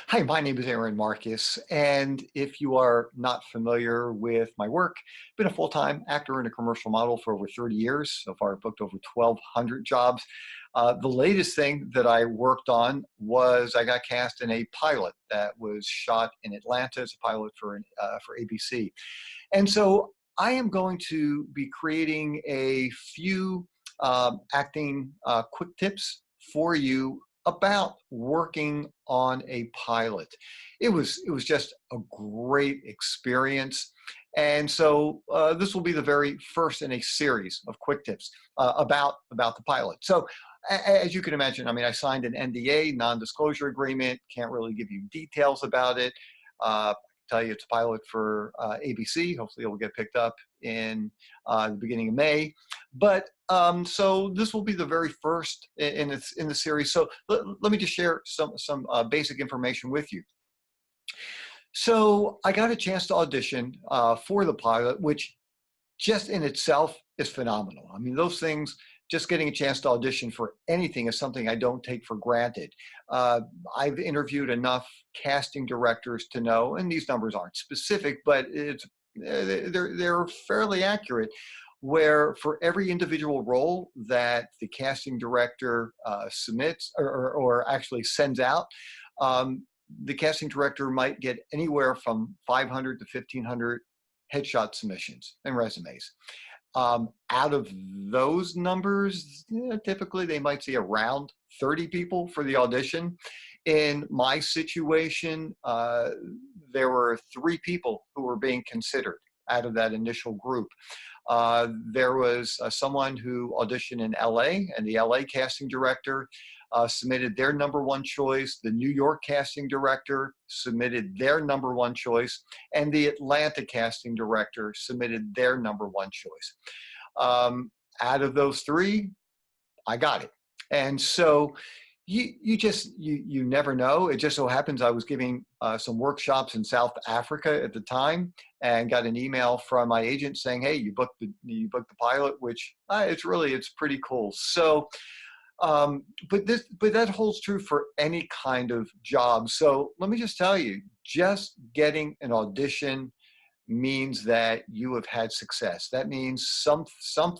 Hi, my name is Aaron Marcus, and if you are not familiar with my work, I've been a full-time actor and a commercial model for over 30 years. So far, I've booked over 1,200 jobs. The latest thing that I worked on was I got cast in a pilot that was shot in Atlanta as a pilot for ABC. And so I am going to be creating a few acting quick tips for you about working on a pilot. It was just a great experience. And so this will be the very first in a series of quick tips about the pilot. So as you can imagine, I mean, I signed an NDA, non-disclosure agreement, can't really give you details about it. Tell you it's a pilot for ABC. Hopefully it will get picked up in the beginning of May. But so this will be the very first in the series. So let me just share some basic information with you. So I got a chance to audition for the pilot, which just in itself is phenomenal. I mean, those things, just getting a chance to audition for anything is something I don't take for granted. I've interviewed enough casting directors to know, and these numbers aren't specific, but they're fairly accurate, where for every individual role that the casting director submits or actually sends out, the casting director might get anywhere from 500 to 1,500 headshot submissions and resumes. Out of those numbers, typically they might see around 30 people for the audition. In my situation, there were 3 people who were being considered out of that initial group. There was someone who auditioned in LA, and the LA casting director submitted their #1 choice. The New York casting director submitted their #1 choice, and the Atlanta casting director submitted their #1 choice. Out of those 3, I got it. And so you never know. It just so happens I was giving some workshops in South Africa at the time, and got an email from my agent saying, "Hey, you booked the pilot," which it's pretty cool. So. But that holds true for any kind of job. So let me just tell you, just getting an audition means that you have had success. That means some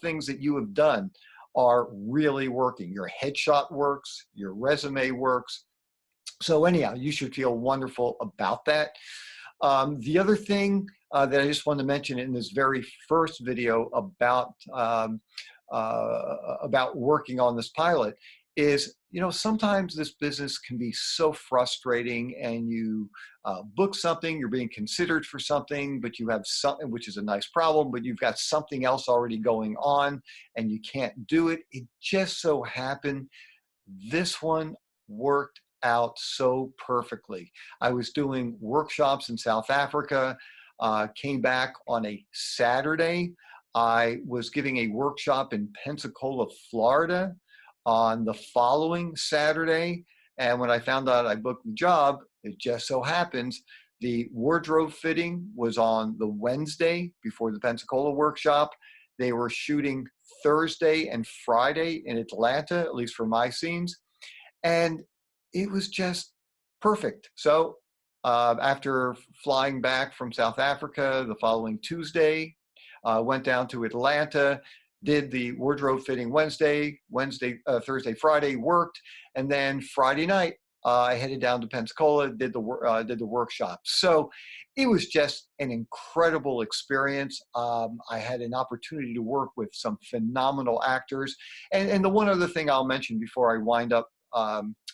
things that you have done are really working. Your headshot works, your resume works. So anyhow, you should feel wonderful about that. The other thing that I just want to mention in this very first video about working on this pilot is, sometimes this business can be so frustrating, and you book something, you're being considered for something, but you have something, which is a nice problem, but you've got something else already going on and you can't do it. It just so happened this one worked out so perfectly. I was doing workshops in South Africa, came back on a Saturday. I was giving a workshop in Pensacola, Florida on the following Saturday. And when I found out I booked the job, it just so happens the wardrobe fitting was on the Wednesday before the Pensacola workshop. They were shooting Thursday and Friday in Atlanta, at least for my scenes. And it was just perfect. So after flying back from South Africa the following Tuesday, went down to Atlanta, did the wardrobe fitting Thursday, Friday, worked, and then Friday night I headed down to Pensacola, did the workshop. So it was just an incredible experience. I had an opportunity to work with some phenomenal actors, and the one other thing I'll mention before I wind up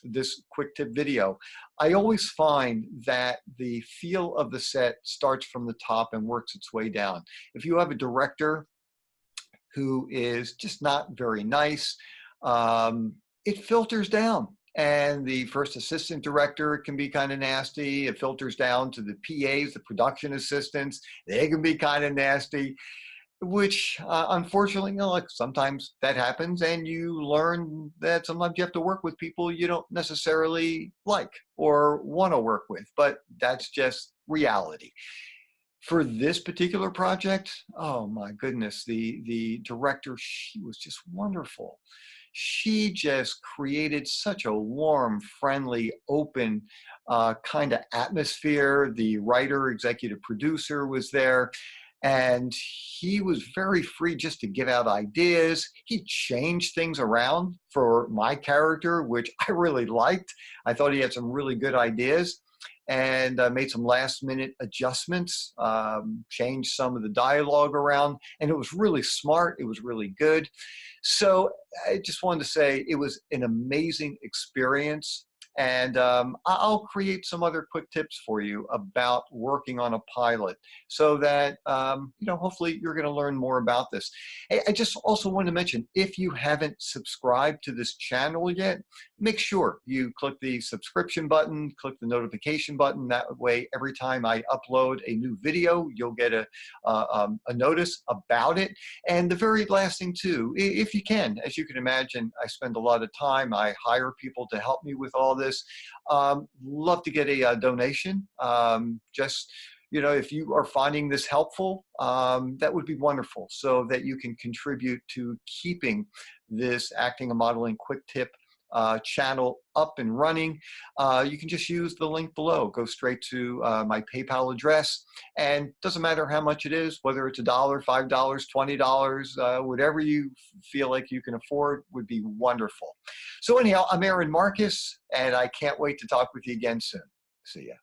this quick tip video, I always find that the feel of the set starts from the top and works its way down. If you have a director who is just not very nice, it filters down. And the first assistant director can be kind of nasty. It filters down to the PAs, the production assistants. They can be kind of nasty, which unfortunately, like sometimes that happens, and you learn that sometimes you have to work with people you don't necessarily like or want to work with, but that's just reality. For this particular project, oh my goodness, the director, she was just wonderful. She just created such a warm, friendly, open kind of atmosphere. The writer, executive producer was there, and he was very free just to give out ideas. He changed things around for my character, which I really liked. I thought he had some really good ideas, and made some last minute adjustments, changed some of the dialogue around, and it was really smart. It was really good. So I just wanted to say it was an amazing experience. And I'll create some other quick tips for you about working on a pilot so that, hopefully you're going to learn more about this. Hey, I just also want to mention, if you haven't subscribed to this channel yet, make sure you click the subscription button, click the notification button. That way, every time I upload a new video, you'll get a notice about it. And the very last thing too, if you can, as you can imagine, I spend a lot of time. I hire people to help me with all this. Love to get a donation. If you are finding this helpful, that would be wonderful, so that you can contribute to keeping this acting and modeling quick tip channel up and running. You can just use the link below. Go straight to my PayPal address, and doesn't matter how much it is, whether it's $1, $5, $20, whatever you feel like you can afford would be wonderful. So anyhow, I'm Aaron Marcus, and I can't wait to talk with you again soon. See ya.